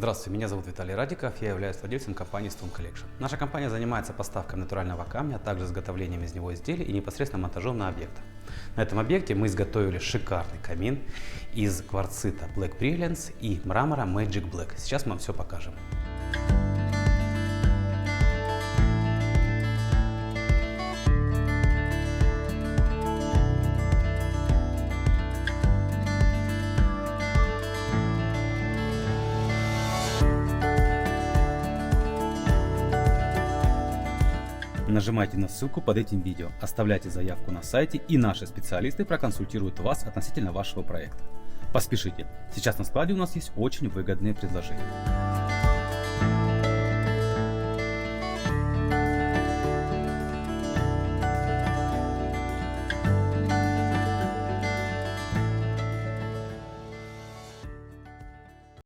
Здравствуйте, меня зовут Виталий Радиков, я являюсь владельцем компании Stone Collection. Наша компания занимается поставкой натурального камня, а также изготовлением из него изделий и непосредственно монтажом на объектах. На этом объекте мы изготовили шикарный камин из кварцита Black Brilliance и мрамора Magic Black. Сейчас мы вам все покажем. Нажимайте на ссылку под этим видео, оставляйте заявку на сайте, и наши специалисты проконсультируют вас относительно вашего проекта. Поспешите, сейчас на складе у нас есть очень выгодные предложения.